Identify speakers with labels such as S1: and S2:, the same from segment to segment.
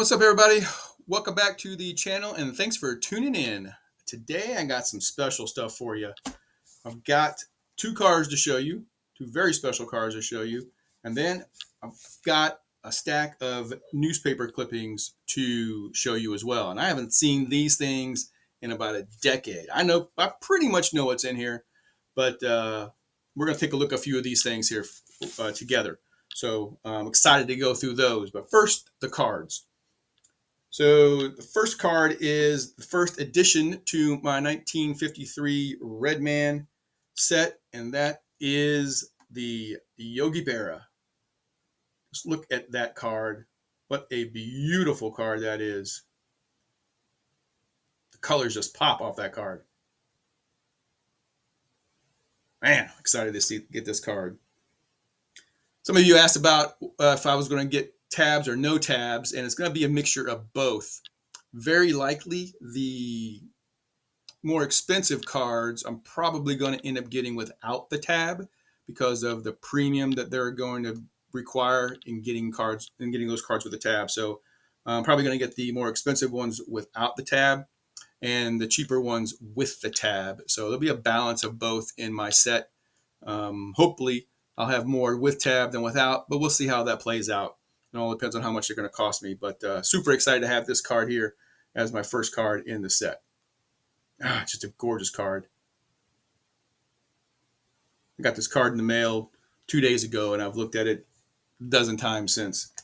S1: What's up, everybody? Welcome back to the channel and thanks for tuning in. Today I got some special stuff for you. I've got two cards to show you, two very special cards to show you, and then I've got a stack of newspaper clippings to show you as well. And I haven't seen these things in about a decade. I pretty much know what's in here, but we're going to take a look at a few of these things here together. So I'm excited to go through those. But first, the cards. So the first card is the first addition to my 1953 Redman set, and that is the Yogi Berra. Just look at that card. What a beautiful card that is. The colors just pop off that card. Man, excited to get this card. Some of you asked about if I was going to get tabs or no tabs, and it's going to be a mixture of both. Very likely the more expensive cards I'm probably going to end up getting without the tab because of the premium that they're going to require in getting those cards with the tab. So I'm probably going to get the more expensive ones without the tab and the cheaper ones with the tab. So there'll be a balance of both in my set. Hopefully I'll have more with tab than without, but we'll see how that plays out. It all depends on how much they're going to cost me, but super excited to have this card here as my first card in the set. Just a gorgeous card. I got this card in the mail 2 days ago, and I've looked at it a dozen times since.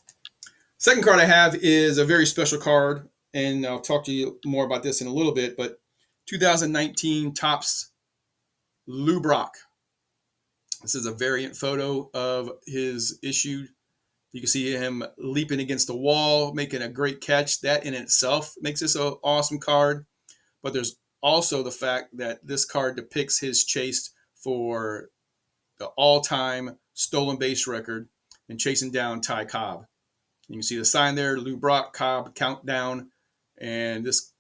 S1: Second card I have is a very special card, and I'll talk to you more about this in a little bit, but 2019 Topps Lou Brock. This is a variant photo of his issue. You can see him leaping against the wall, making a great catch. That in itself makes this an awesome card. But there's also the fact that this card depicts his chase for the all-time stolen base record and chasing down Ty Cobb. You can see the sign there, Lou Brock, Cobb, countdown. And this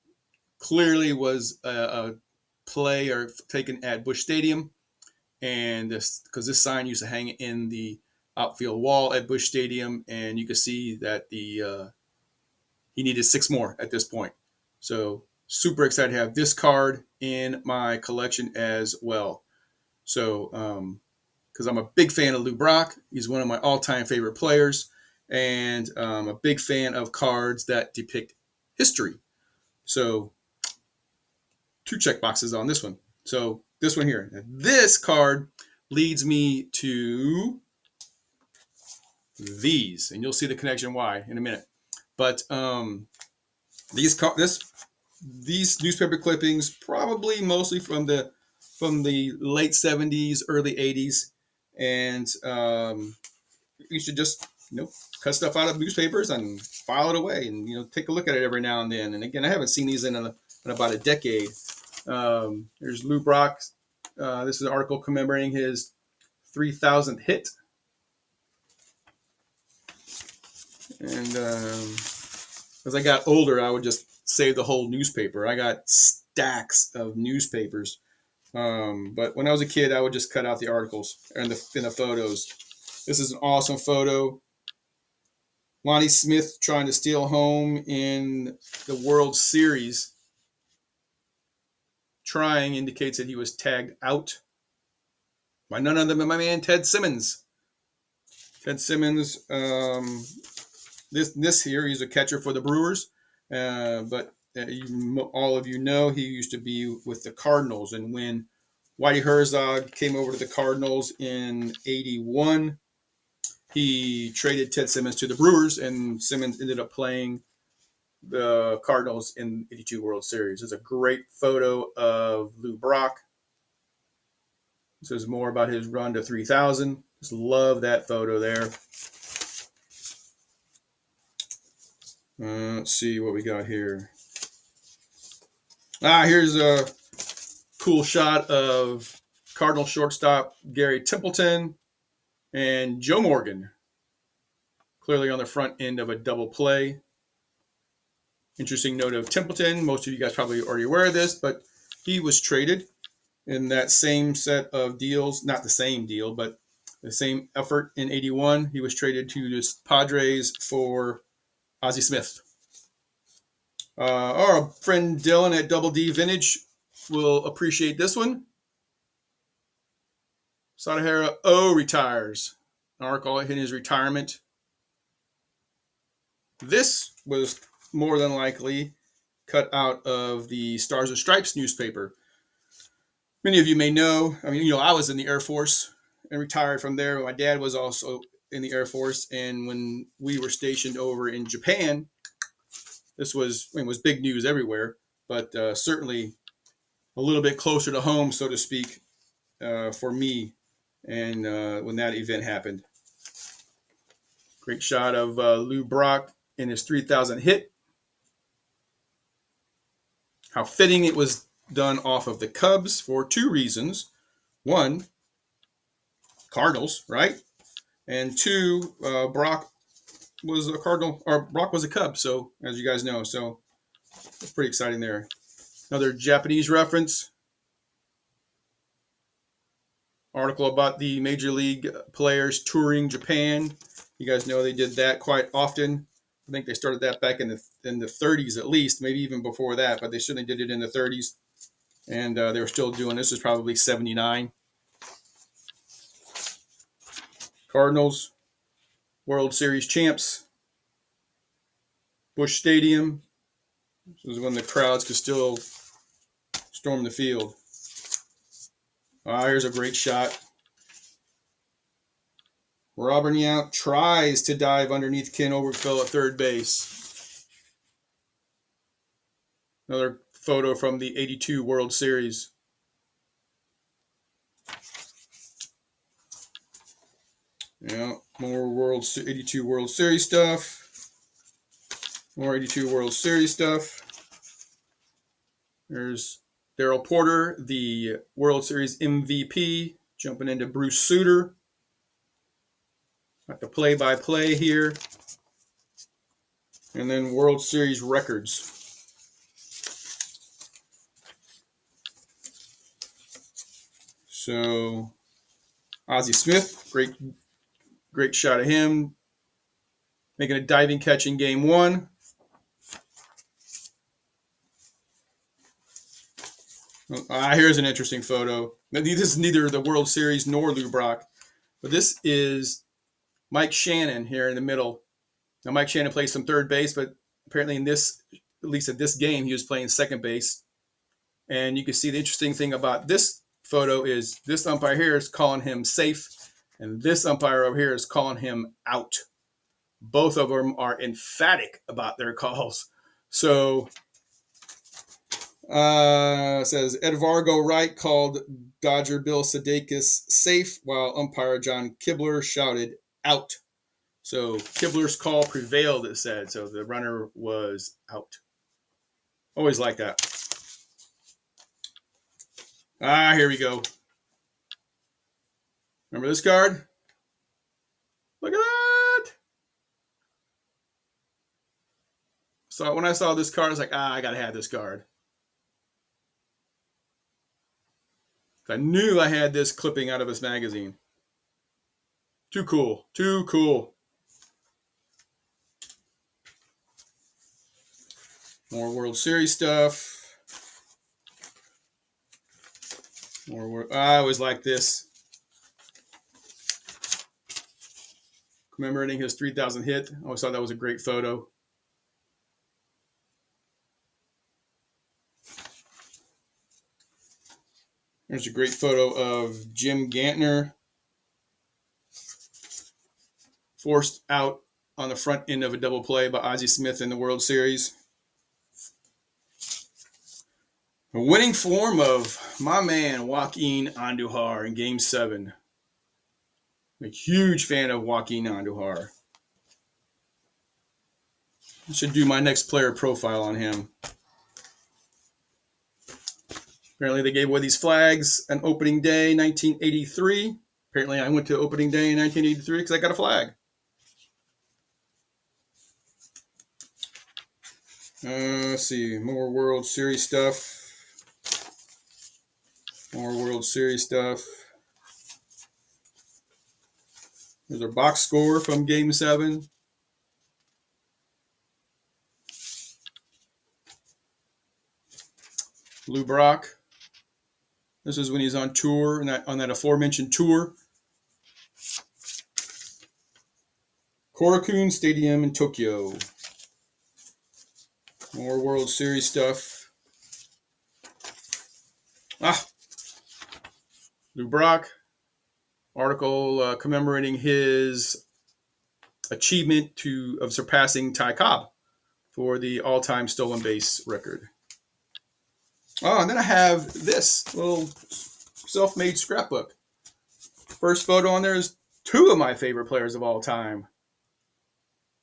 S1: clearly was a play or taken at Busch Stadium. And because this sign used to hang in the outfield wall at Busch Stadium, and you can see that he needed 6 more at this point. So super excited to have this card in my collection as well. So because I'm a big fan of Lou Brock, he's one of my all-time favorite players, and I'm a big fan of cards that depict history. So 2 check boxes on this one. So this one here. This card leads me to these, and you'll see the connection why in a minute. But these newspaper clippings, probably mostly from the late 70s, early 80s, and you should just cut stuff out of newspapers and file it away, and take a look at it every now and then. And again, I haven't seen these in about a decade. There's Lou Brock. This is an article commemorating his 3,000th hit. And as I got older, I would just save the whole newspaper. I got stacks of newspapers. But when I was a kid, I would just cut out the articles and the photos. This is an awesome photo. Lonnie Smith trying to steal home in the World Series. Trying indicates that he was tagged out by none other than my man Ted Simmons. Ted Simmons, this here, he's a catcher for the Brewers, but all of you know he used to be with the Cardinals. And when Whitey Herzog came over to the Cardinals in '81, he traded Ted Simmons to the Brewers, and Simmons ended up playing the Cardinals in the '82 World Series. It's a great photo of Lou Brock. This is more about his run to 3,000. Just love that photo there. Let's see what we got here. Here's a cool shot of Cardinal shortstop Gary Templeton and Joe Morgan, clearly on the front end of a double play. Interesting note of Templeton. Most of you guys probably already aware of this, but he was traded in that same set of deals. Not the same deal, but the same effort in '81. He was traded to the Padres for Ozzie Smith. Our friend Dylan at Double D Vintage will appreciate this one. Sadahara O retires. Article in his retirement. This was more than likely cut out of the Stars and Stripes newspaper. Many of you may know, I was in the Air Force and retired from there. My dad was also in the Air Force. And when we were stationed over in Japan, this was, was big news everywhere, but certainly a little bit closer to home, so to speak, for me. And when that event happened, great shot of Lou Brock in his 3,000 hit. How fitting it was done off of the Cubs for two reasons. One, Cardinals, right? And two, Brock was a Cardinal, or Brock was a Cub, so as you guys know, so it's pretty exciting there. Another Japanese reference. Article about the Major League players touring Japan. You guys know they did that quite often. I think they started that back in the 30s at least, maybe even before that, but they certainly did it in the 30s. And they were still doing this. Is probably 79. Cardinals, World Series champs, Busch Stadium. This was when the crowds could still storm the field. Here's a great shot. Robert Yount tries to dive underneath Ken Oberkfell at third base. Another photo from the 82 World Series. Yeah, more 82 World Series stuff. More 82 World Series stuff. There's Darrell Porter, the World Series MVP, jumping into Bruce Sutter. Got the play-by-play here. And then World Series records. So, Ozzie Smith, great shot of him. Making a diving catch in game one. Here's an interesting photo. This is neither the World Series nor Lou Brock, but this is Mike Shannon here in the middle. Now, Mike Shannon plays some third base, but apparently at least at this game, he was playing second base. And you can see the interesting thing about this photo is this umpire here is calling him safe, and this umpire over here is calling him out. Both of them are emphatic about their calls. So, says Edvardo Wright called Dodger Bill Sudeikis safe, while umpire John Kibler shouted out. So Kibler's call prevailed, it said. So the runner was out. Always like that. Here we go. Remember this card? Look at that. So when I saw this card, I was like, I got to have this card. I knew I had this clipping out of this magazine. Too cool. Too cool. More World Series stuff. I always like this. Commemorating his 3,000 hit. I always thought that was a great photo. There's a great photo of Jim Gantner forced out on the front end of a double play by Ozzie Smith in the World Series. A winning form of my man Joaquin Andujar in Game 7. I'm a huge fan of Joaquin Andujar. I should do my next player profile on him. Apparently they gave away these flags on opening day 1983. Apparently I went to opening day in 1983 because I got a flag. Let's see, more World Series stuff. More World Series stuff. There's our box score from Game 7. Lou Brock. This is when he's on tour, on that aforementioned tour. Korakuen Stadium in Tokyo. More World Series stuff. Lou Brock. Article commemorating his achievement of surpassing Ty Cobb for the all-time stolen base record. Oh, and then I have this little self-made scrapbook. First photo on there is two of my favorite players of all time,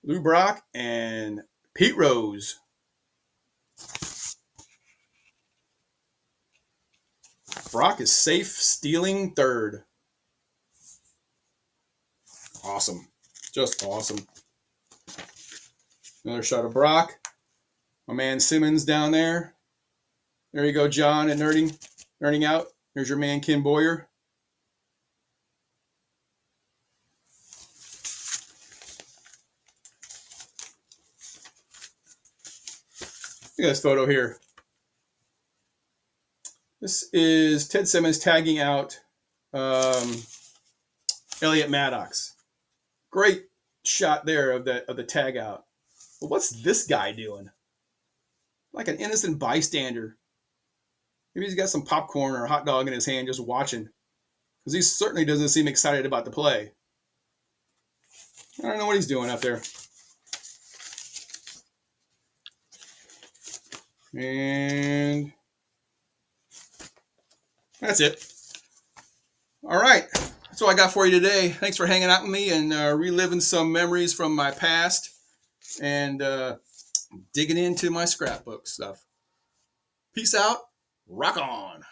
S1: Lou Brock and Pete Rose. Brock is safe stealing third. Awesome. Just awesome. Another shot of Brock. My man Simmons down there. There you go, John, at Nerding Out. There's your man, Ken Boyer. Look at this photo here. This is Ted Simmons tagging out Elliot Maddox. Great shot there of the tag out. But what's this guy doing? Like an innocent bystander. Maybe he's got some popcorn or a hot dog in his hand just watching. Because he certainly doesn't seem excited about the play. I don't know what he's doing out there. And that's it. All right. That's all I got for you today. Thanks for hanging out with me and reliving some memories from my past and digging into my scrapbook stuff. Peace out. Rock on.